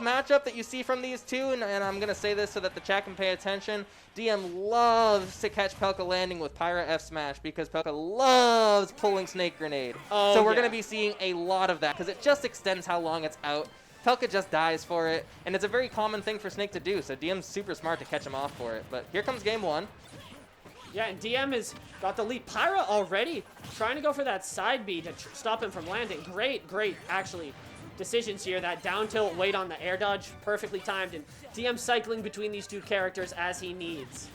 matchup that you see from these two, and I'm going to say this so that the chat can pay attention, DM loves to catch Pelca landing with Pyra F smash because Pelca loves pulling Snake Grenade. Oh, so we're going to be seeing a lot of that because it just extends how long it's out. Pelca just dies for it, and it's a very common thing for Snake to do, so DM's super smart to catch him off for it. But here comes game one. Yeah, and DM has got the lead. Pyra already trying to go for that side B to stop him from landing. Great, actually, decisions here. That down tilt, wait on the air dodge, perfectly timed, and DM cycling between these two characters as he needs.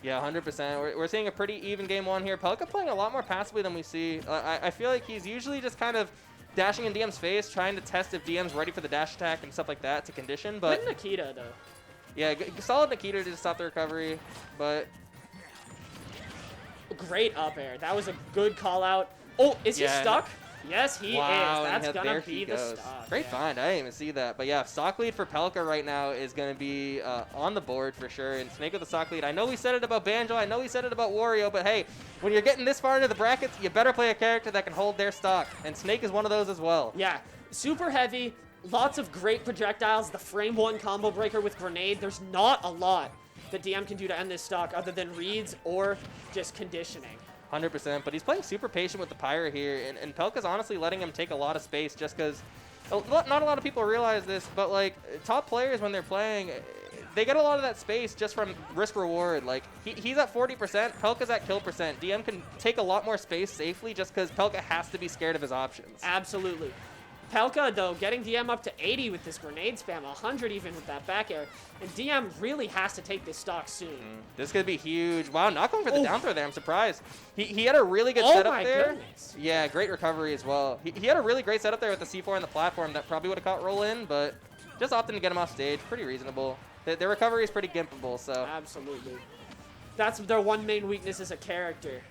Yeah, 100%. We're seeing a pretty even game one here. Pelca playing a lot more passively than we see. I feel like he's usually just kind of dashing in DM's face, trying to test if DM's ready for the dash attack and stuff like that to condition. But good Nikita, though. Yeah, solid Nikita to stop the recovery, but... Great up air. That was a good call out. Oh, is he stuck? Yes, he is. That's going to be the stock. Great find. I didn't even see that. But yeah, stock lead for Pelca right now is going to be on the board for sure. And Snake with the stock lead. I know we said it about Banjo. I know we said it about Wario. But hey, when you're getting this far into the brackets, you better play a character that can hold their stock. And Snake is one of those as well. Yeah, super heavy. Lots of great projectiles. The frame one combo breaker with grenade. There's not a lot that DM can do to end this stock other than reads or just conditioning. 100%, but he's playing super patient with the Pyra here, and Pelca's honestly letting him take a lot of space just because not a lot of people realize this, but like top players when they're playing, they get a lot of that space just from risk reward. Like he's at 40%, Pelca's at kill percent. DM can take a lot more space safely just because Pelca has to be scared of his options. Absolutely. Pelca, though, getting DM up to 80 with this grenade spam, 100 even with that back air. And DM really has to take this stock soon. This could be huge. Wow, not going for the down throw there. I'm surprised. He had a really good setup there. Goodness. Yeah, great recovery as well. He had a really great setup there with the C4 on the platform that probably would have caught roll in, but just opting to get him off stage. Pretty reasonable. Their recovery is pretty gimpable, so. Absolutely. That's their one main weakness as a character.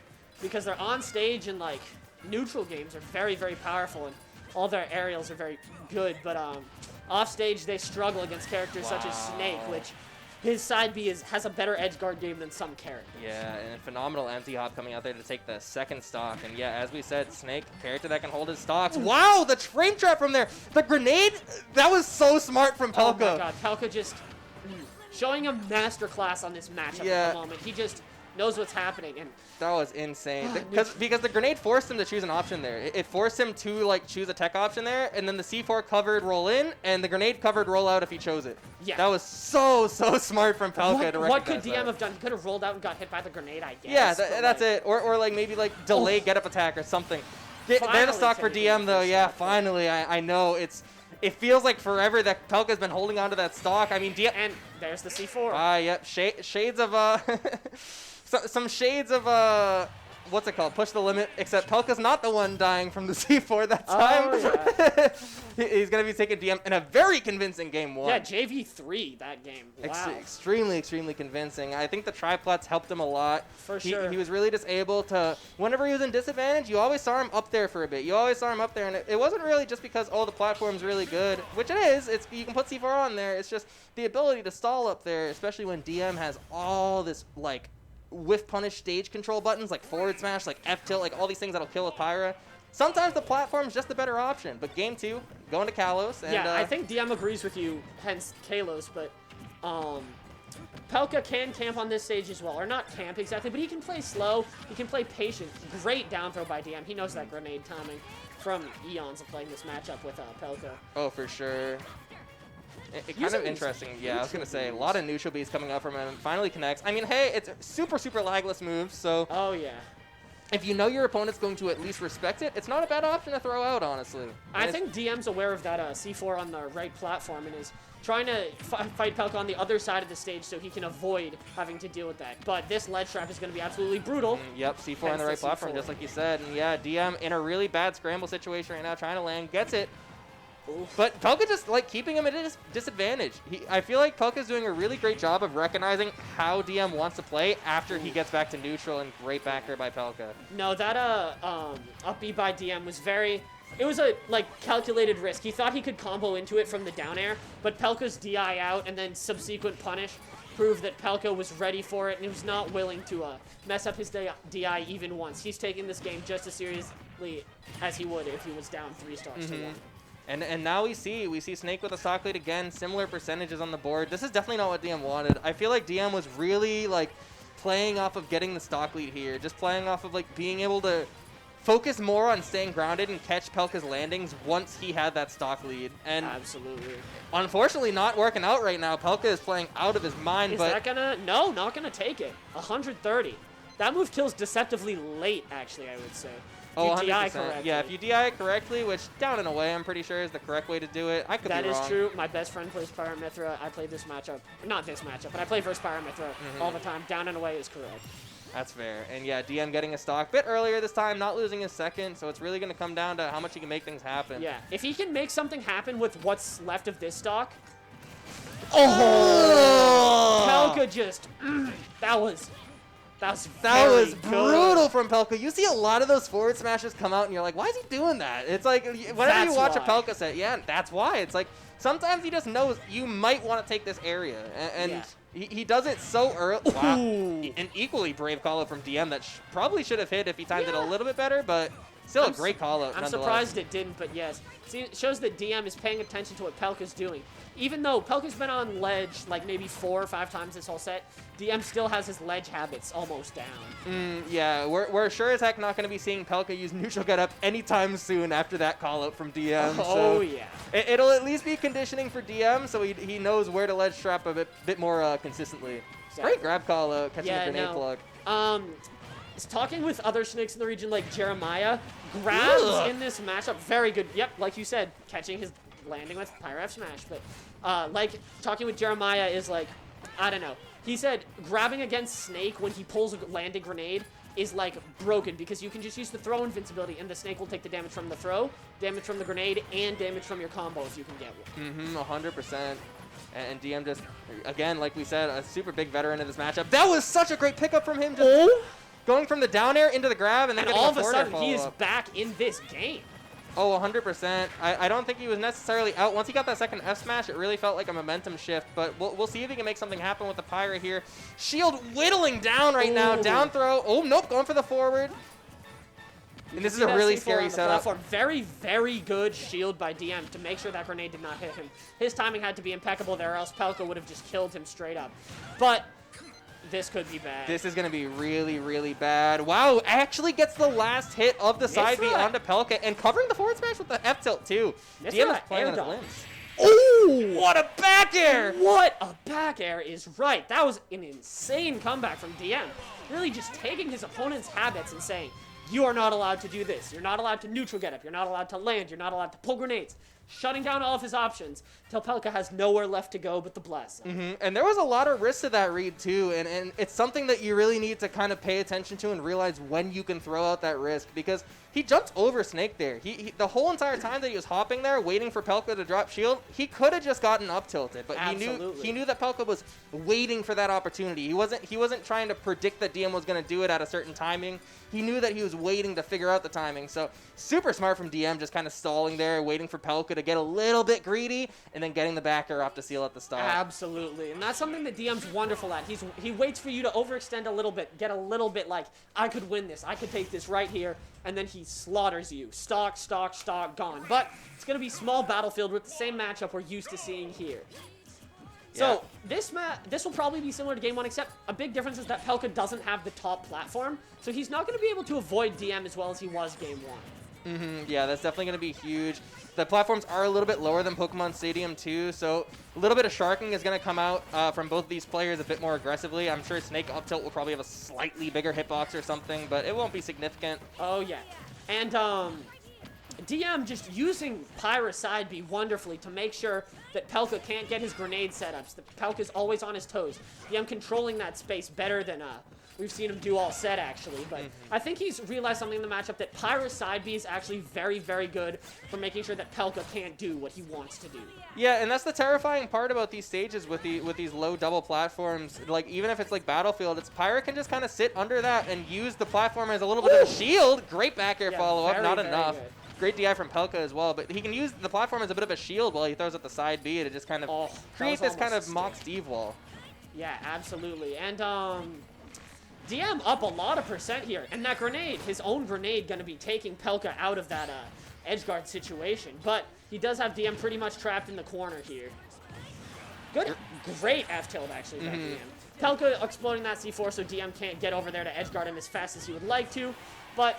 Because they're on stage and, like, neutral games are very, very powerful. And all their aerials are very good, but off stage they struggle against characters such as Snake, which his side B has a better edge guard game than some characters. Yeah, and a phenomenal empty hop coming out there to take the second stock. And yeah, as we said, Snake, character that can hold his stocks. Wow, the frame trap from there. The grenade, that was so smart from Pelca. Oh my god, Pelca just showing a masterclass on this matchup at the moment. He just knows what's happening. And that was insane. Because the grenade forced him to choose an option there. It forced him to like choose a tech option there, and then the C4 covered roll in, and the grenade covered roll out if he chose it. Yeah. That was so smart from Pelca to recognize what could DM have done? He could have rolled out and got hit by the grenade, I guess. Yeah, that's it. Or like maybe like delay get up attack or something. There's the stock for DM though. Yeah, finally. I know it feels like forever that Pelca's been holding on to that stock. I mean, DM. And there's the C4. Yep. Shades of some shades of what's it called? Push the limit. Except Pelca's not the one dying from the C4 that time. Oh, yeah. He's gonna be taking DM in a very convincing game one. Yeah, JV3 that game. Wow. Extremely convincing. I think the triplets helped him a lot. For sure. He was really just able to. Whenever he was in disadvantage, you always saw him up there for a bit. You always saw him up there, and it wasn't really just because the platform's really good, which it is. You can put C4 on there. It's just the ability to stall up there, especially when DM has all this like whiff punish stage control buttons like forward smash, like F tilt, like all these things that'll kill with Pyra. Sometimes the platform's just the better option, but game two, going to Kalos. And, yeah, I think DM agrees with you, hence Kalos, but Pelca can camp on this stage as well, or not camp exactly, but he can play slow, he can play patient. Great down throw by DM. He knows that grenade timing from eons of playing this matchup with Pelca. Oh, for sure. It kind of interesting. Yeah, I was going to say, a lot of neutral beats coming up from him. Finally connects. I mean, hey, it's super lagless moves, so... Oh, yeah. If you know your opponent's going to at least respect it, it's not a bad option to throw out, honestly. I think DM's aware of that C4 on the right platform and is trying to fight Pelca on the other side of the stage so he can avoid having to deal with that. But this ledge trap is going to be absolutely brutal. Yep, C4 on the right platform, just like you said. And yeah, DM in a really bad scramble situation right now, trying to land, gets it. But Pelca just like keeping him at a disadvantage. I feel like Pelca's doing a really great job of recognizing how DM wants to play after he gets back to neutral, and great back air by Pelca. No, that up B by DM was it was a like calculated risk. He thought he could combo into it from the down air, but Pelca's DI out and then subsequent punish proved that Pelca was ready for it and he was not willing to mess up his DI even once. He's taking this game just as seriously as he would if he was down 3 stars to 1. And now we see Snake with a stock lead again, similar percentages on the board. This is definitely not what DM wanted. I feel like DM was really like playing off of getting the stock lead here, just playing off of like being able to focus more on staying grounded and catch Pelca's landings once he had that stock lead. And absolutely. Unfortunately, not working out right now. Pelca is playing out of his mind. Is but that gonna? No, not gonna take it. 130. That move kills deceptively late, actually, I would say. Oh, if you DI 100%. correctly. Yeah, if you DI it correctly, which down and away I'm pretty sure is the correct way to do it. I could be wrong. That is true. My best friend plays Pyra Mythra. I played this matchup. Not this matchup, but I play versus Pyra Mythra all the time. Down and away is correct. That's fair. And yeah, DM getting a stock a bit earlier this time, not losing his second, so it's really going to come down to how much he can make things happen. Yeah, if he can make something happen with what's left of this stock. Oh! Pelca just, that was brutal from Pelca. You see a lot of those forward smashes come out, and you're like, why is he doing that? It's like, whenever you watch a Pelca set, yeah, that's why. It's like, sometimes he just knows you might want to take this area, and he does it so early. Wow. An equally brave call-out from DM that probably should have hit if he timed it a little bit better, but still a great call-out. I'm surprised it didn't, but yes. See, it shows that DM is paying attention to what Pelca's doing. Even though Pelca's been on ledge like maybe 4 or 5 times this whole set, DM still has his ledge habits almost down. Yeah, we're sure as heck not going to be seeing Pelca use neutral get up anytime soon after that call-out from DM. Oh, so yeah. It'll at least be conditioning for DM, so he knows where to ledge trap a bit more consistently. Exactly. Great grab call-out, catching the grenade plug. Talking with other snakes in the region like Jeremiah, grabs in this matchup, very good. Yep, like you said, catching his landing with Pyra F smash. But like talking with Jeremiah is like, I don't know. He said grabbing against Snake when he pulls a landing grenade is like broken because you can just use the throw invincibility and the Snake will take the damage from the throw, damage from the grenade, and damage from your combo if you can get one. 100%. And DM just, again, like we said, a super big veteran in this matchup. That was such a great pickup from him. Just going from the down air into the grab and then getting all of a forward sudden he is back in this game. Oh, 100%. I don't think he was necessarily out. Once he got that second F smash, it really felt like a momentum shift. But we'll see if he can make something happen with the Pyra here. Shield whittling down right now. Down throw. Oh, nope. Going for the forward. And this is a really scary setup. Very, very good shield by DM to make sure that grenade did not hit him. His timing had to be impeccable there, or else Pelca would have just killed him straight up. But this could be bad. This is going to be really, really bad. Wow, actually gets the last hit of the side B onto Pelca and covering the forward smash with the F tilt too. DM is playing on his limbs. Oh, what a back air! What a back air is right. That was an insane comeback from DM. Really just taking his opponent's habits and saying, you are not allowed to do this. You're not allowed to neutral get up. You're not allowed to land. You're not allowed to pull grenades. Shutting down all of his options till Pelca has nowhere left to go but the blast. And there was a lot of risk to that read too, and it's something that you really need to kind of pay attention to and realize when you can throw out that risk, because he jumped over Snake there. He the whole entire time that he was hopping there waiting for Pelca to drop shield, he could have just gotten up tilted, but he knew that Pelca was waiting for that opportunity. He wasn't trying to predict that DM was going to do it at a certain timing. He knew that he was waiting to figure out the timing. So super smart from DM, just kind of stalling there, waiting for Pelca to get a little bit greedy, and then getting the backer off to seal at the stop. Absolutely, and that's something that DM's wonderful at. He waits for you to overextend a little bit, get a little bit like, I could win this, I could take this right here, and then he slaughters you. Stock, gone. But it's going to be small battlefield with the same matchup we're used to seeing here. So this will probably be similar to Game 1, except a big difference is that Pelca doesn't have the top platform, so he's not going to be able to avoid DM as well as he was Game 1. Yeah, that's definitely going to be huge. The platforms are a little bit lower than Pokemon Stadium too, so a little bit of sharking is going to come out from both of these players a bit more aggressively. I'm sure Snake up tilt will probably have a slightly bigger hitbox or something, but it won't be significant. Oh, yeah. And DM just using Pyra side B wonderfully to make sure that Pelca can't get his grenade setups. That Pelca's always on his toes. DM controlling that space better than we've seen him do all set, actually. But I think he's realized something in the matchup, that Pyra's side B is actually very, very good for making sure that Pelca can't do what he wants to do. Yeah, and that's the terrifying part about these stages with these low double platforms. Like, even if it's like Battlefield, it's Pyra can just kind of sit under that and use the platform as a little bit of a shield. Great back air follow-up, not enough. Good. Great DI from Pelca as well, but he can use the platform as a bit of a shield while he throws at the side B to just kind of create this kind of mock Steve wall. Yeah, absolutely. And DM up a lot of percent here. And that grenade, his own grenade, going to be taking Pelca out of that edgeguard situation. But he does have DM pretty much trapped in the corner here. Good, great F-tilt actually by DM. Pelca exploding that C4 so DM can't get over there to edge guard him as fast as he would like to, but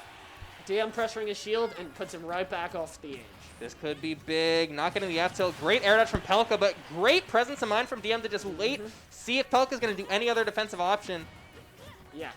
DM pressuring his shield and puts him right back off the edge. This could be big. Not getting the F-tilt. Great air dodge from Pelca, but great presence of mind from DM to just wait, see if Pelca's going to do any other defensive option. Yeah.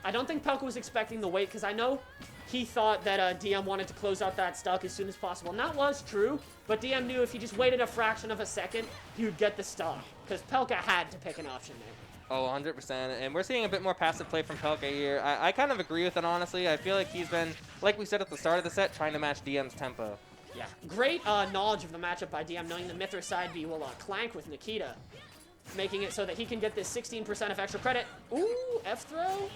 I don't think Pelca was expecting the wait because I know he thought that DM wanted to close out that stock as soon as possible. And that was true, but DM knew if he just waited a fraction of a second, he would get the stock because Pelca had to pick an option there. Oh, 100%. And we're seeing a bit more passive play from Pelca here. I kind of agree with it, honestly. I feel like he's been, like we said at the start of the set, trying to match DM's tempo. Yeah, great knowledge of the matchup by DM, knowing the Mythra side B will clank with Nikita, making it so that he can get this 16% of extra credit. Ooh, F-throw.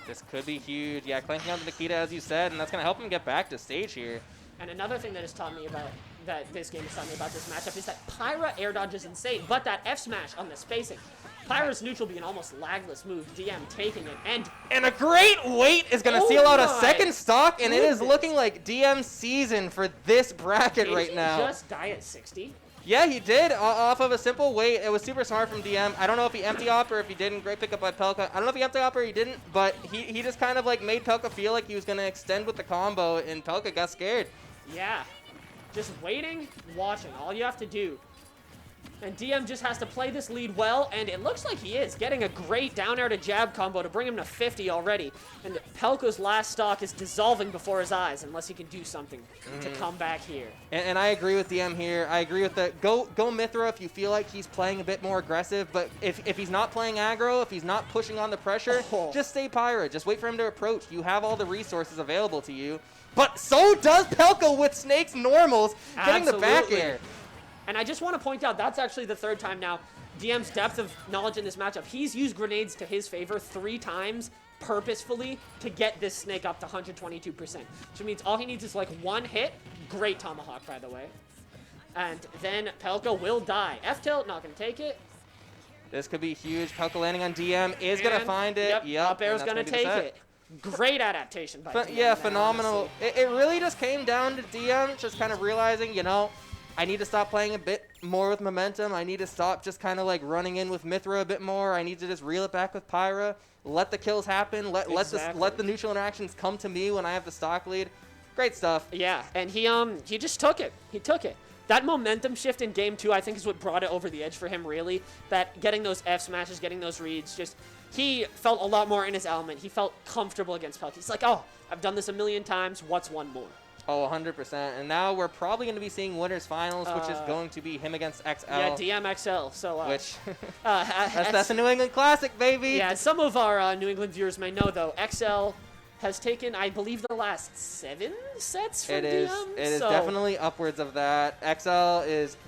This could be huge. Yeah, clanking on the Nikita, as you said, and that's going to help him get back to stage here. And another thing that has taught me about, that this game has taught me about this matchup is that Pyra air dodge is insane, but that F-smash on the spacing. Pyra's neutral being an almost lagless move, DM taking it, and a great wait is going to seal out a second stock, and it is looking like DM's season for this bracket right now. Did he just die at 60? Yeah, he did, off of a simple wait. It was super smart from DM. I don't know if he empty op or if he didn't. Great pickup by Pelca. I don't know if he empty op or he didn't, but he just kind of like made Pelca feel like he was going to extend with the combo, and Pelca got scared. Yeah, just waiting, watching, all you have to do. And DM just has to play this lead well, and it looks like he is, getting a great down air to jab combo to bring him to 50 already. And Pelca's last stock is dissolving before his eyes, unless he can do something to come back here. And I agree with DM here. I agree with the go Mythra if you feel like he's playing a bit more aggressive, but if he's not playing aggro, if he's not pushing on the pressure, just stay Pyra. Just wait for him to approach. You have all the resources available to you. But so does Pelca with Snake's normals, getting the back air. And I just want to point out, that's actually the third time now. DM's depth of knowledge in this matchup. He's used grenades to his favor 3 times purposefully to get this Snake up to 122%. Which means all he needs is like 1 hit. Great tomahawk, by the way. And then Pelca will die. F-tilt, not going to take it. This could be huge. Pelca landing on DM is going to find it. Yep, up air's going to take it. Great adaptation by DM. Yeah, phenomenal. It really just came down to DM just kind of realizing, you know, I need to stop playing a bit more with momentum. I need to stop just kind of like running in with Mythra a bit more. I need to just reel it back with Pyra. Let the kills happen. Let the neutral interactions come to me when I have the stock lead. Great stuff. Yeah, and he just took it. He took it. That momentum shift in game 2, I think, is what brought it over the edge for him, really. That getting those F smashes, getting those reads, just he felt a lot more in his element. He felt comfortable against Pelca. He's like, oh, I've done this a million times. What's one more? Oh, 100%. And now we're probably going to be seeing winners finals, which is going to be him against XL. Yeah, DM XL. So, which that's a New England classic, baby. Yeah, some of our New England viewers may know, though, XL has taken, I believe, the last 7 sets from DM. It is definitely upwards of that. XL is